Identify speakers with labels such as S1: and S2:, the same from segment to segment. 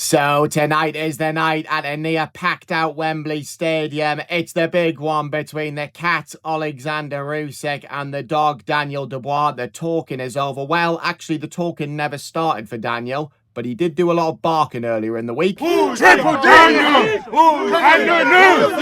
S1: So tonight is the night at a near packed out Wembley Stadium. It's the big one between the cat Oleksandr Usyk and the dog Daniel Dubois. The talking is over. Well, actually the talking never started for Daniel, but he did do a lot of barking earlier in the week.
S2: Triple Daniel! Triple Daniel!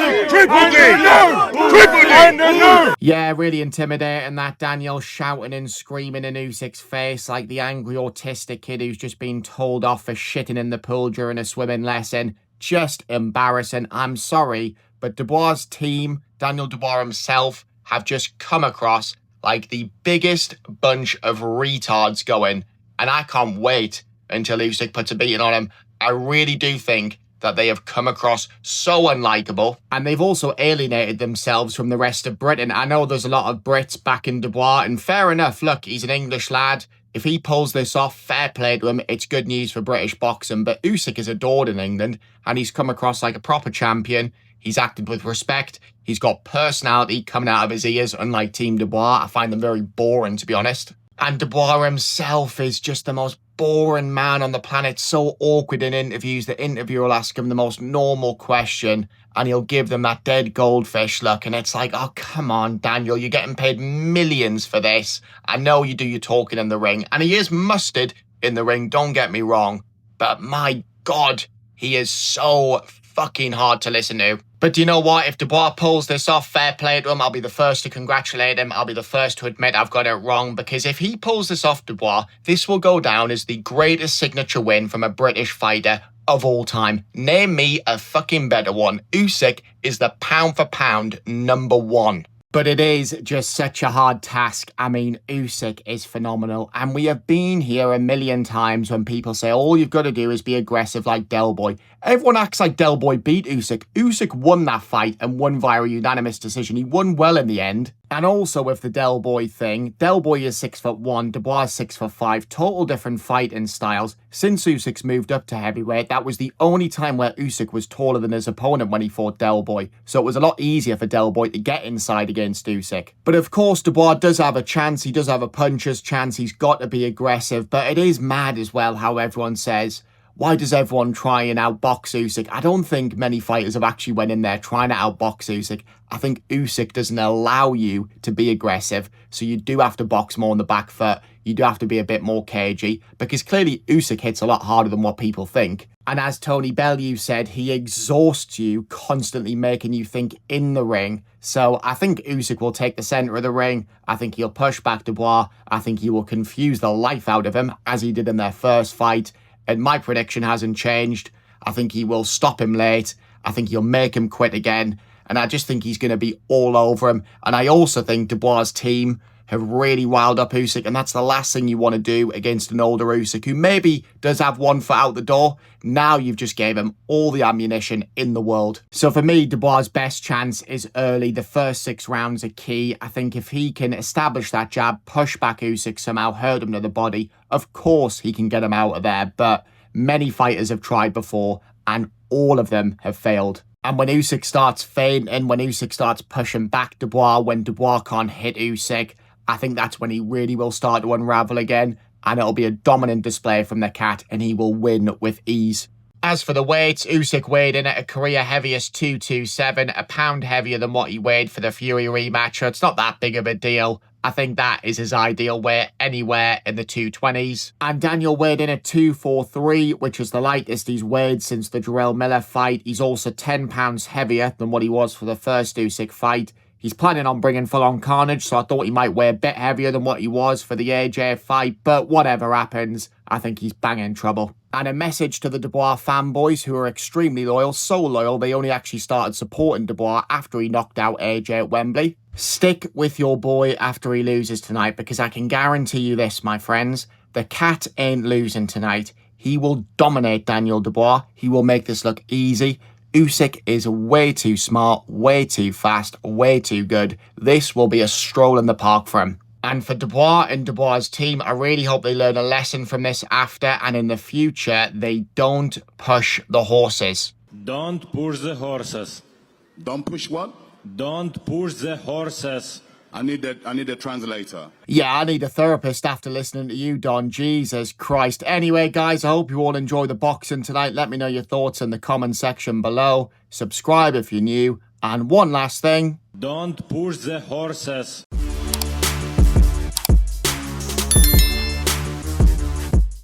S1: Yeah, really intimidating, that Daniel shouting and screaming in Usyk's face like the angry autistic kid who's just been told off for shitting in the pool during a swimming lesson. Just embarrassing. I'm sorry, but Dubois' team, Daniel Dubois himself, have just come across like the biggest bunch of retards going, and I can't wait until Usyk puts a beating on him. I really do think that they have come across so unlikable, and they've also alienated themselves from the rest of Britain. I know there's a lot of Brits backing Dubois, and fair enough, look, he's an English lad. If he pulls this off, fair play to him, it's good news for British boxing, but Usyk is adored in England, and he's come across like a proper champion. He's acted with respect. He's got personality coming out of his ears, unlike Team Dubois. I find them very boring, to be honest. And Dubois himself is just the most boring man on the planet, so awkward in interviews. The interviewer will ask him the most normal question and he'll give them that dead goldfish look, and it's like, oh, come on, Daniel, you're getting paid millions for this. I know you do your talking in the ring, and he is mustard in the ring, don't get me wrong, but my God, he is so fucking hard to listen to. But do you know what? If Dubois pulls this off, fair play to him. I'll be the first to congratulate him. I'll be the first to admit I've got it wrong, because if he pulls this off, Dubois, this will go down as the greatest signature win from a British fighter of all time. Name me a fucking better one. Usyk is the pound for pound #1. But it is just such a hard task. I mean, Usyk is phenomenal. And we have been here a million times when people say, all you've got to do is be aggressive like Del Boy. Everyone acts like Del Boy beat Usyk. Usyk won that fight and won via a unanimous decision. He won well in the end. And also with the Del Boy thing, Del Boy is 6'1", Dubois is 6'5", total different fighting styles. Since Usyk's moved up to heavyweight, that was the only time where Usyk was taller than his opponent when he fought Del Boy. So it was a lot easier for Del Boy to get inside against Usyk. But of course, Dubois does have a chance. He does have a puncher's chance. He's got to be aggressive. But it is mad as well how everyone says, why does everyone try and outbox Usyk? I don't think many fighters have actually went in there trying to outbox Usyk. I think Usyk doesn't allow you to be aggressive, so you do have to box more on the back foot. You do have to be a bit more cagey, because clearly Usyk hits a lot harder than what people think. And as Tony Bellew said, he exhausts you, constantly making you think in the ring. So I think Usyk will take the centre of the ring. I think he'll push back Dubois. I think he will confuse the life out of him, as he did in their first fight. And my prediction hasn't changed. I think he will stop him late. I think he'll make him quit again. And I just think he's going to be all over him. And I also think Dubois' team have really riled up Usyk. And that's the last thing you want to do against an older Usyk, who maybe does have one foot out the door. Now you've just gave him all the ammunition in the world. So for me, Dubois' best chance is early. The first 6 rounds are key. I think if he can establish that jab, push back Usyk, somehow hurt him to the body, of course he can get him out of there. But many fighters have tried before, and all of them have failed. And when Usyk starts feinting, when Usyk starts pushing back Dubois, when Dubois can't hit Usyk, I think that's when he really will start to unravel again, and it'll be a dominant display from the cat, and he will win with ease. As for the weights, Usyk weighed in at a career heaviest 227, a pound heavier than what he weighed for the Fury rematch, so it's not that big of a deal. I think that is his ideal weight, anywhere in the 220s. And Daniel weighed in at 243, which is the lightest he's weighed since the Jarrell Miller fight. He's also 10 pounds heavier than what he was for the first Usyk fight. He's planning on bringing full-on carnage, so I thought he might weigh a bit heavier than what he was for the AJ fight, but whatever happens, I think he's banging trouble. And a message to the Dubois fanboys, who are extremely loyal, so loyal they only actually started supporting Dubois after he knocked out AJ at Wembley. Stick with your boy after he loses tonight, because I can guarantee you this, my friends, the cat ain't losing tonight. He will dominate Daniel Dubois. He will make this look easy. Usyk is way too smart, way too fast, way too good. This will be a stroll in the park for him. And for Dubois and Dubois' team, I really hope they learn a lesson from this after, and in the future, they don't push the horses.
S3: Don't push the horses.
S2: Don't push what?
S3: Don't push the horses.
S2: I need a translator.
S1: Yeah, I need a therapist after listening to you, Don. Jesus Christ. Anyway, guys, I hope you all enjoy the boxing tonight. Let me know your thoughts in the comment section below. Subscribe if you're new. And one last thing.
S3: Don't push the horses.